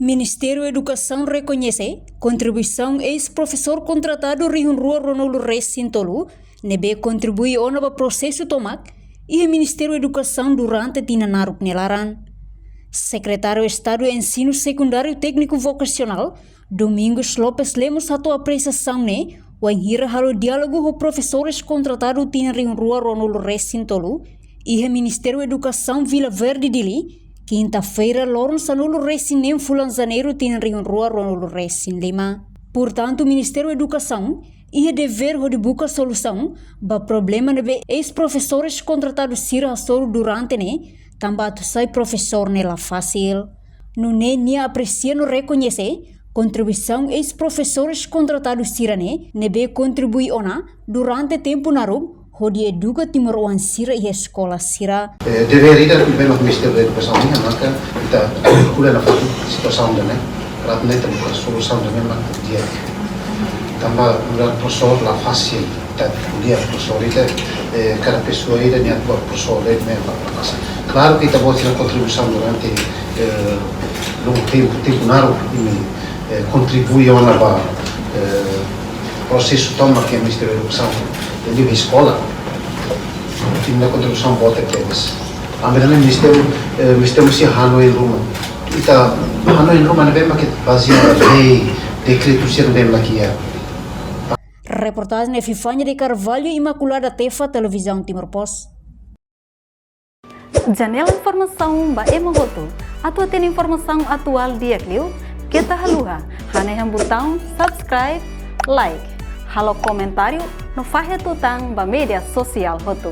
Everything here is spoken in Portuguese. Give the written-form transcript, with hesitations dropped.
Ministério da Educação reconhece contribuição ex-professor contratado Rio Rua Ronaldo Reis Sintolu, nebe contribui ao processo tomak e o Ministério da Educação durante tinanaruk nelaran. Secretário de Estado de Ensino Secundário Técnico Vocacional, Domingos Lopes Lemos atua apreciação ne, o enhira halo diálogo com professores contratados tina Rio Rua Ronaldo Reis Sintolu e o Ministério da Educação Vila Verde Dili. Quinta-feira, Lawrence Anolo Recinem Fulan Janeiro tem Rio Rua Ronaldo Recin Lima. Portanto, o Ministério da Educação ia dever de buscar solução para o problema de ex-professores contratados Sira Soro durante ne, também sai professor nela fácil. No ne aprecia no reconhecer contribuição ex-professores contratados Sira ne, nebe contribui ona durante tempo na rua. Hodi educa timor wan sira e escola sira. Deveria também o Ministério da Educação, maka kita kuliah na situação da né, para não ter uma solução da mesma dia. Também o professor lá fácil, tá kuliah professor itu cada pessoa aí da minha professor aí mesmo para passar. Claro que kita pode ter contribuição durante longo tempo naro e contribui ao para processo toma que o Ministério da Educação de escola tinha contribuição boa que eles. Ambil Ministério se Hanoi em Roma. Kita Hanoi em Roma não que baseado lei decreto se não aqui é. Reportagem de Fifanya de Carvalho Imaculada Tefa Televisão Timor Post. Janela informação ba Emohoto. Atua tem informação atual dia Clio. Kita haluha. Haneham botão subscribe, like. Halo comentário no Fahia Tutang ba media sosial Hotu.